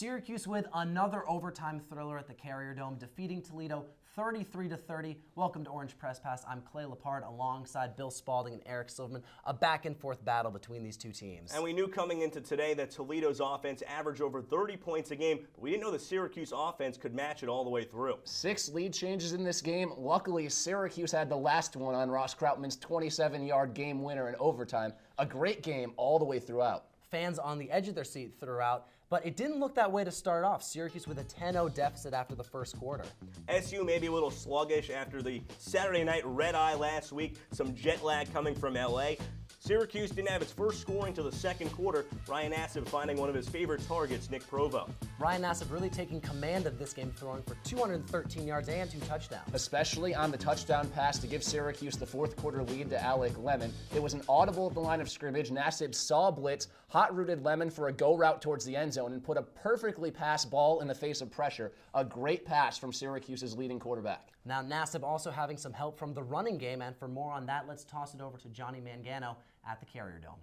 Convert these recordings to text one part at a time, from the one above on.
Syracuse with another overtime thriller at the Carrier Dome, defeating Toledo 33-30. Welcome to Orange Press Pass. I'm Clay Lepard alongside Bill Spalding and Eric Silverman. A back-and-forth battle between these two teams. And we knew coming into today that Toledo's offense averaged over 30 points a game, but we didn't know the Syracuse offense could match it all the way through. 6 lead changes in this game. Luckily, Syracuse had the last one on Ross Krautman's 27-yard game winner in overtime. A great game all the way throughout. Fans on the edge of their seat throughout, but it didn't look that way to start off. Syracuse with a 10-0 deficit after the first quarter. SU may be a little sluggish after the Saturday night red-eye last week, some jet lag coming from LA. Syracuse didn't have its first scoring till the second quarter, Ryan Nassib finding one of his favorite targets, Nick Provo. Ryan Nassib really taking command of this game, throwing for 213 yards and 2 touchdowns. Especially on the touchdown pass to give Syracuse the fourth quarter lead to Alec Lemon. It was an audible at the line of scrimmage. Nassib saw a blitz, hot-rooted Lemon for a go route towards the end zone, and put a perfectly passed ball in the face of pressure. A great pass from Syracuse's leading quarterback. Now Nassib also having some help from the running game, and for more on that, let's toss it over to Johnny Mangano at the Carrier Dome.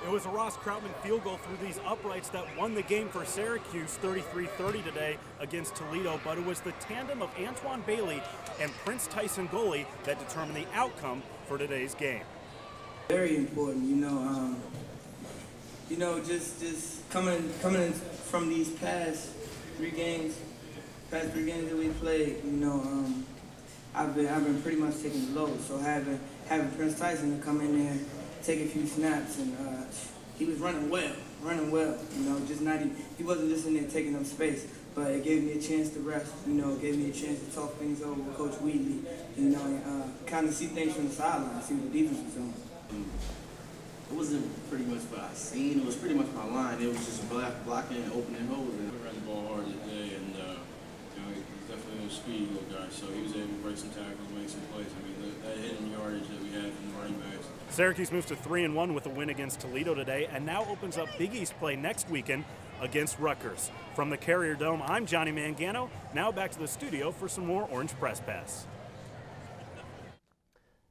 It was a Ross Krautman field goal through these uprights that won the game for Syracuse 33-30 today against Toledo, but it was the tandem of Antoine Bailey and Prince Tyson goalie that determined the outcome for today's game. Very important, just coming in from these past three games that we played, I've been pretty much taking the load. So having Prince Tyson to come in there, take a few snaps, and he was running well. He wasn't just in there taking up space, but it gave me a chance to rest. Gave me a chance to talk things over with Coach Wheatley. Kind of see things from the sideline, see what the defense was doing. It wasn't pretty much what I seen. It was pretty much my line. It was just blocking and opening holes. We ran the ball hard today, and he's definitely a speedy little guy. So he was able to break some tackles, make some plays. I mean, that hidden yardage that we had from the running backs. Syracuse moves to 3-1 with a win against Toledo today, and now opens up Big East play next weekend against Rutgers. From the Carrier Dome, I'm Johnny Mangano. Now back to the studio for some more Orange Press Pass.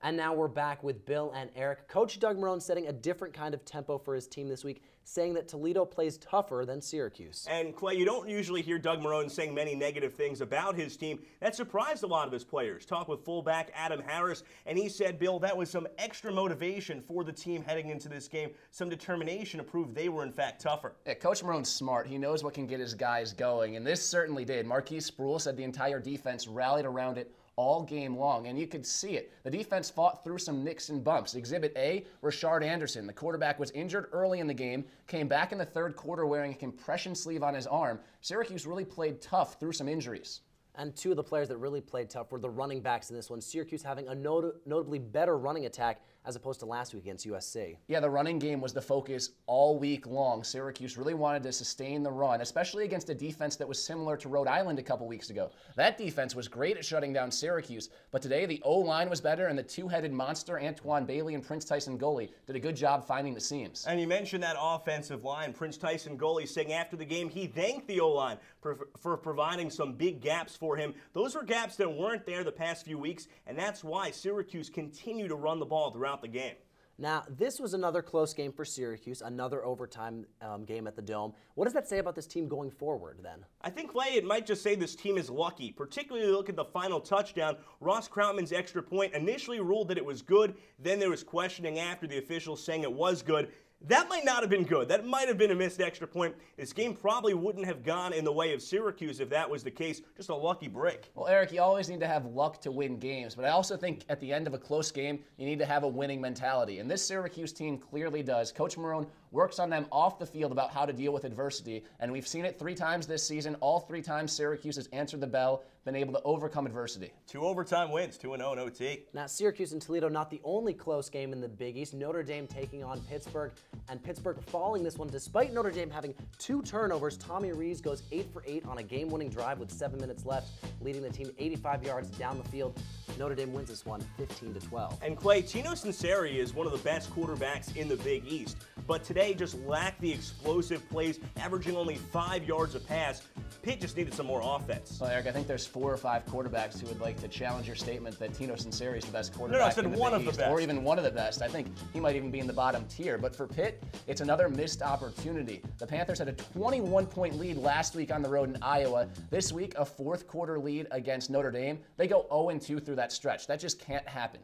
And now we're back with Bill and Eric. Coach Doug Marrone setting a different kind of tempo for his team this week, saying that Toledo plays tougher than Syracuse. And Clay, you don't usually hear Doug Marrone saying many negative things about his team. That surprised a lot of his players. Talked with fullback Adam Harris, and he said, Bill, that was some extra motivation for the team heading into this game, some determination to prove they were in fact tougher. Yeah, Coach Marrone's smart. He knows what can get his guys going, and this certainly did. Marquise Sproul said the entire defense rallied around it all game long, and you could see it. The defense fought through some nicks and bumps. Exhibit A, Rashard Anderson. The quarterback was injured early in the game, came back in the third quarter wearing a compression sleeve on his arm. Syracuse really played tough through some injuries. And two of the players that really played tough were the running backs in this one. Syracuse having a notably better running attack as opposed to last week against USC. Yeah, the running game was the focus all week long. Syracuse really wanted to sustain the run, especially against a defense that was similar to Rhode Island a couple weeks ago. That defense was great at shutting down Syracuse, but today the O-line was better, and the two-headed monster, Antoine Bailey and Prince Tyson goalie, did a good job finding the seams. And you mentioned that offensive line. Prince Tyson goalie saying after the game he thanked the O-line for providing some big gaps for him. Those were gaps that weren't there the past few weeks, and that's why Syracuse continued to run the ball throughout the game. Now, this was another close game for Syracuse, another overtime game at the Dome. What does that say about this team going forward, then? I think, Clay, it might just say this team is lucky, particularly look at the final touchdown. Ross Krautman's extra point initially ruled that it was good. Then there was questioning after the officials saying it was good. That might not have been good. That might have been a missed extra point. This game probably wouldn't have gone in the way of Syracuse if that was the case. Just a lucky break. Well, Eric, you always need to have luck to win games, but I also think at the end of a close game, you need to have a winning mentality, and this Syracuse team clearly does. Coach Marrone works on them off the field about how to deal with adversity, and we've seen it 3 times this season. All 3 times Syracuse has answered the bell, been able to overcome adversity. 2 overtime wins, 2-0 in OT. Now, Syracuse and Toledo not the only close game in the Big East. Notre Dame taking on Pittsburgh, and Pittsburgh falling this one despite Notre Dame having 2 turnovers. Tommy Rees goes 8 for 8 on a game-winning drive with 7 minutes left, leading the team 85 yards down the field. Notre Dame wins this one 15-12. And Clay, Tino Sunseri is one of the best quarterbacks in the Big East, but today just lacked the explosive plays, averaging only 5 yards a pass. Pitt just needed some more offense. Well, Eric, I think there's 4 or 5 quarterbacks who would like to challenge your statement that Tino Sinceri is the best quarterback No, I said in the one Big of the East, best. or even one of the best. I think he might even be in the bottom tier. But for Pitt, it's another missed opportunity. The Panthers had a 21-point lead last week on the road in Iowa. This week, a fourth-quarter lead against Notre Dame. They go 0-2 through that stretch. That just can't happen.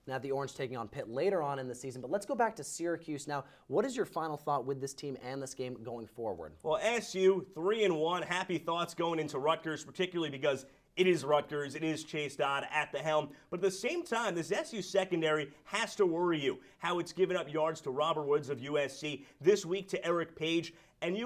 Now the Orange taking on Pitt later on in the season, but let's go back to Syracuse now. What is your final thought with this team and this game going forward? Well, SU 3-1, happy thoughts going into Rutgers, particularly because it is Rutgers, it is Chase Dodd at the helm. But at the same time, this SU secondary has to worry you. How it's given up yards to Robert Woods of USC, this week to Eric Page. And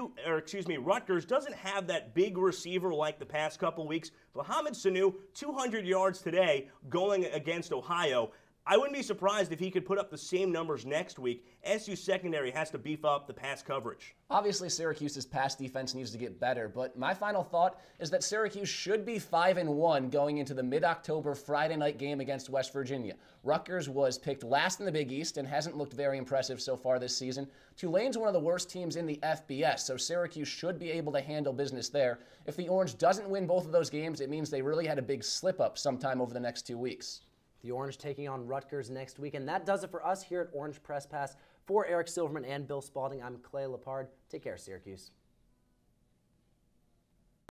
Rutgers doesn't have that big receiver like the past couple weeks. Mohamed Sanu, 200 yards today going against Ohio. I wouldn't be surprised if he could put up the same numbers next week. SU secondary has to beef up the pass coverage. Obviously, Syracuse's pass defense needs to get better, but my final thought is that Syracuse should be 5-1 going into the mid-October Friday night game against West Virginia. Rutgers was picked last in the Big East and hasn't looked very impressive so far this season. Tulane's one of the worst teams in the FBS, so Syracuse should be able to handle business there. If the Orange doesn't win both of those games, it means they really had a big slip-up sometime over the next 2 weeks. The Orange taking on Rutgers next week. And that does it for us here at Orange Press Pass. For Eric Silverman and Bill Spalding, I'm Clay Lepard. Take care, Syracuse.